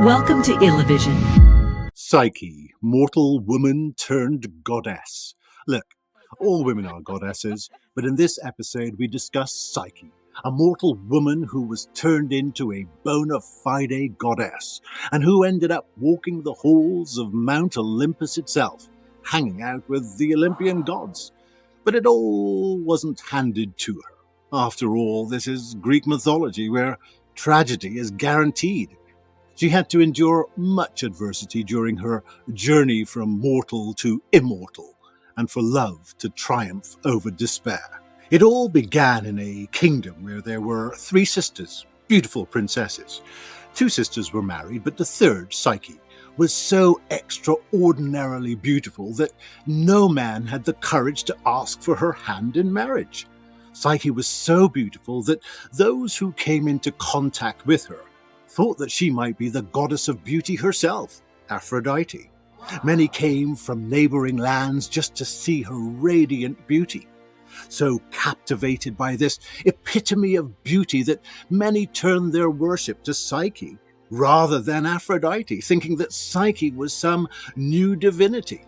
Welcome to Ilivision. Psyche, mortal woman turned goddess. Look, all women are goddesses, but in this episode we discuss Psyche, a mortal woman who was turned into a bona fide goddess, and who ended up walking the halls of Mount Olympus itself, hanging out with the Olympian gods. But it all wasn't handed to her. After all, this is Greek mythology, where tragedy is guaranteed. She had to endure much adversity during her journey from mortal to immortal, and for love to triumph over despair. It all began in a kingdom where there were 3 sisters, beautiful princesses. 2 sisters were married, but the third, Psyche, was so extraordinarily beautiful that no man had the courage to ask for her hand in marriage. Psyche was so beautiful that those who came into contact with her thought that she might be the goddess of beauty herself, Aphrodite. Many came from neighboring lands just to see her radiant beauty. So captivated by this epitome of beauty that many turned their worship to Psyche rather than Aphrodite, thinking that Psyche was some new divinity.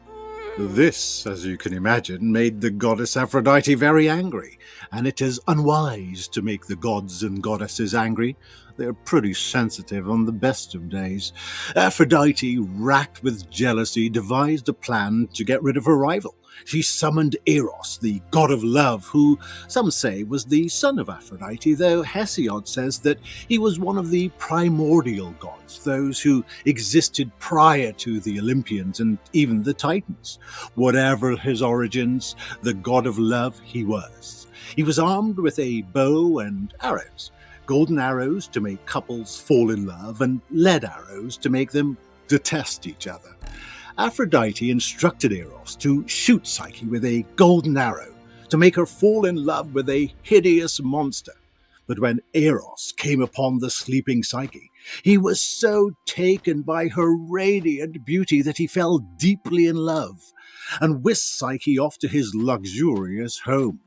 This, as you can imagine, made the goddess Aphrodite very angry, and it is unwise to make the gods and goddesses angry. They're pretty sensitive on the best of days. Aphrodite, racked with jealousy, devised a plan to get rid of her rival. She summoned Eros, the god of love, who some say was the son of Aphrodite, though Hesiod says that he was one of the primordial gods, those who existed prior to the Olympians and even the Titans. Whatever his origins, the god of love he was. He was armed with a bow and arrows. Golden arrows to make couples fall in love, and lead arrows to make them detest each other. Aphrodite instructed Eros to shoot Psyche with a golden arrow to make her fall in love with a hideous monster. But when Eros came upon the sleeping Psyche, he was so taken by her radiant beauty that he fell deeply in love and whisked Psyche off to his luxurious home,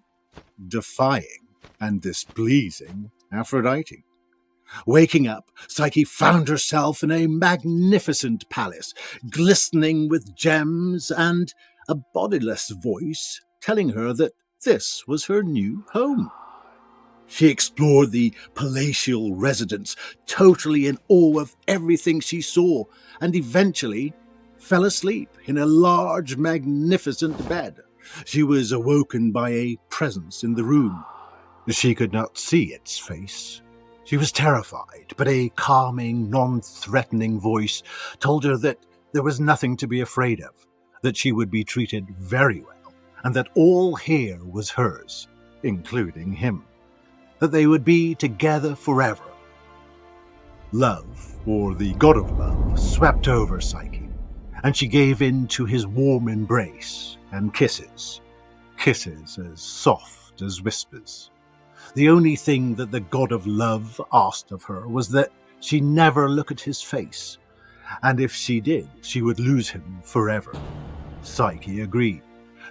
defying and displeasing Aphrodite. Waking up, Psyche found herself in a magnificent palace, glistening with gems, and a bodiless voice telling her that this was her new home. She explored the palatial residence, totally in awe of everything she saw, and eventually fell asleep in a large, magnificent bed. She was awoken by a presence in the room. She could not see its face. She was terrified, but a calming, non-threatening voice told her that there was nothing to be afraid of, that she would be treated very well, and that all here was hers, including him, that they would be together forever. Love, or the god of love, swept over Psyche, and she gave in to his warm embrace and kisses as soft as whispers. The only thing that the god of love asked of her was that she never look at his face, and if she did, she would lose him forever. Psyche agreed.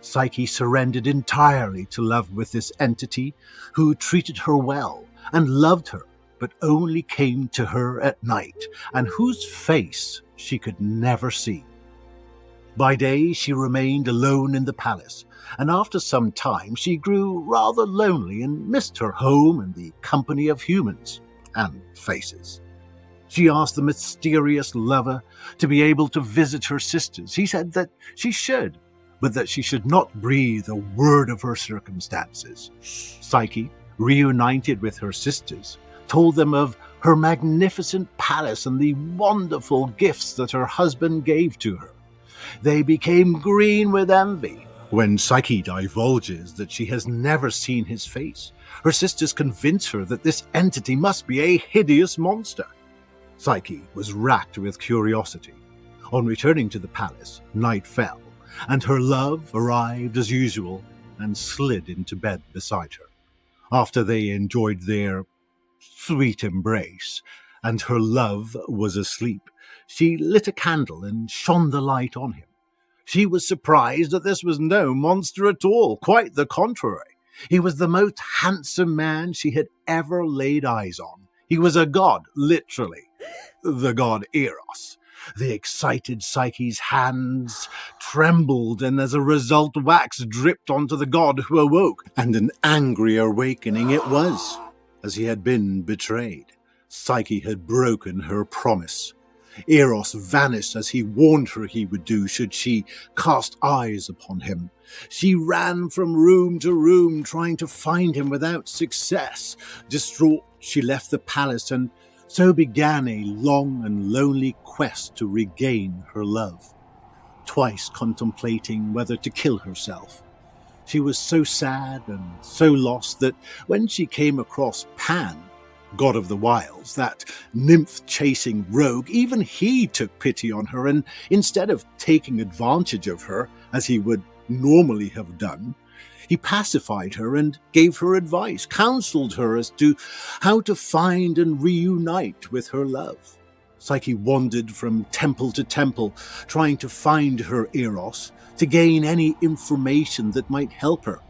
Psyche surrendered entirely to love with this entity who treated her well and loved her, but only came to her at night, and whose face she could never see. By day she remained alone in the palace, and after some time she grew rather lonely and missed her home and the company of humans and faces. She asked the mysterious lover to be able to visit her sisters. He said that she should, but that she should not breathe a word of her circumstances. Psyche, reunited with her sisters, told them of her magnificent palace and the wonderful gifts that her husband gave to her. They became green with envy. When Psyche divulges that she has never seen his face, her sisters convince her that this entity must be a hideous monster. Psyche was racked with curiosity. On returning to the palace, night fell, and her love arrived as usual and slid into bed beside her. After they enjoyed their sweet embrace, and her love was asleep, she lit a candle and shone the light on him. She was surprised that this was no monster at all, quite the contrary. He was the most handsome man she had ever laid eyes on. He was a god, literally. the god Eros. The excited Psyche's hands trembled, and as a result wax dripped onto the god, who awoke, and an angry awakening it was, as he had been betrayed. Psyche had broken her promise. Eros vanished as he warned her he would do should she cast eyes upon him. She ran from room to room trying to find him without success. Distraught, she left the palace, and so began a long and lonely quest to regain her love, twice contemplating whether to kill herself. She was so sad and so lost that when she came across Pan, god of the wilds, that nymph-chasing rogue, even he took pity on her, and instead of taking advantage of her, as he would normally have done, he pacified her and gave her advice, counseled her as to how to find and reunite with her love. Psyche wandered from temple to temple, trying to find her Eros, to gain any information that might help her,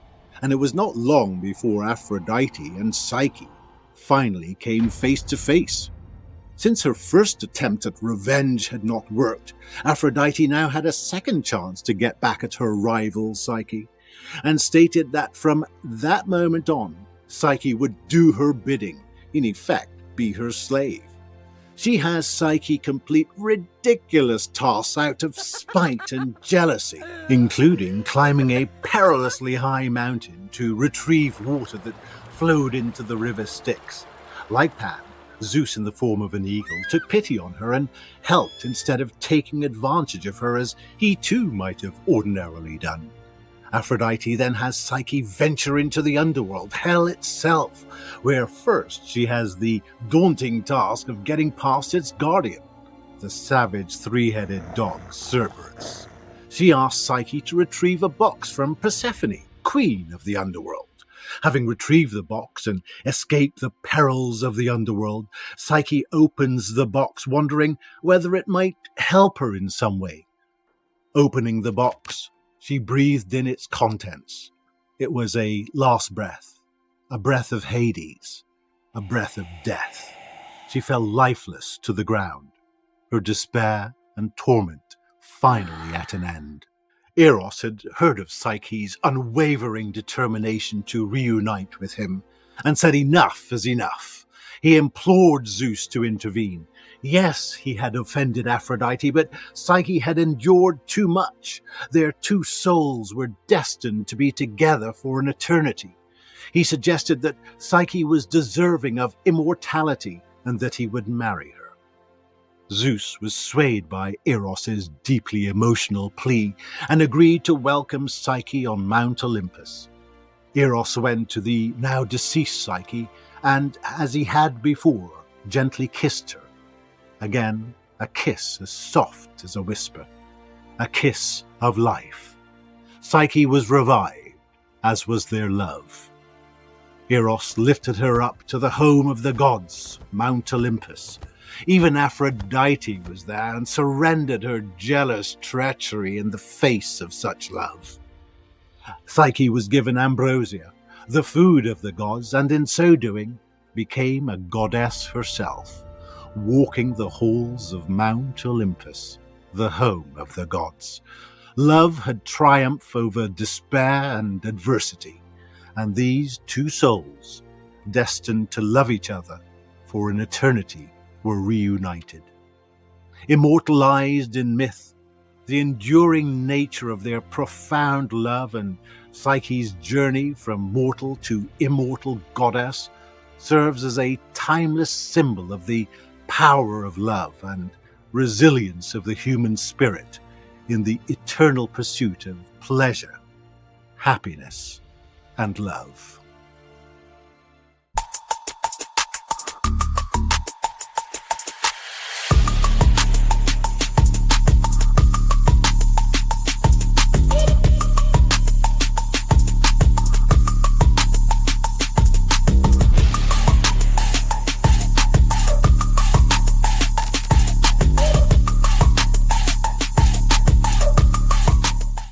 and it was not long before Aphrodite and Psyche finally came face to face. Since her first attempt at revenge had not worked, Aphrodite now had a second chance to get back at her rival Psyche, and stated that from that moment on, Psyche would do her bidding, in effect be her slave. She has Psyche complete ridiculous tasks out of spite and jealousy, including climbing a perilously high mountain to retrieve water that flowed into the river Styx. Like Pan, Zeus in the form of an eagle took pity on her and helped instead of taking advantage of her as he too might have ordinarily done. Aphrodite then has Psyche venture into the underworld, hell itself, where first she has the daunting task of getting past its guardian, the savage three-headed dog Cerberus. She asks Psyche to retrieve a box from Persephone, queen of the underworld. Having retrieved the box and escaped the perils of the underworld, Psyche opens the box, wondering whether it might help her in some way. Opening the box, she breathed in its contents. It was a last breath, a breath of Hades, a breath of death. She fell lifeless to the ground, her despair and torment finally at an end. Eros had heard of Psyche's unwavering determination to reunite with him, and said enough is enough. He implored Zeus to intervene. Yes, he had offended Aphrodite, but Psyche had endured too much. Their two souls were destined to be together for an eternity. He suggested that Psyche was deserving of immortality and that he would marry her. Zeus was swayed by Eros's deeply emotional plea and agreed to welcome Psyche on Mount Olympus. Eros went to the now deceased Psyche and, as he had before, gently kissed her. Again, a kiss as soft as a whisper, a kiss of life. Psyche was revived, as was their love. Eros lifted her up to the home of the gods, Mount Olympus. Even Aphrodite was there and surrendered her jealous treachery in the face of such love. Psyche was given ambrosia, the food of the gods, and in so doing became a goddess herself, walking the halls of Mount Olympus, the home of the gods. Love had triumphed over despair and adversity, and these two souls, destined to love each other for an eternity, were reunited. Immortalized in myth, the enduring nature of their profound love and Psyche's journey from mortal to immortal goddess serves as a timeless symbol of the power of love and resilience of the human spirit in the eternal pursuit of pleasure, happiness, and love.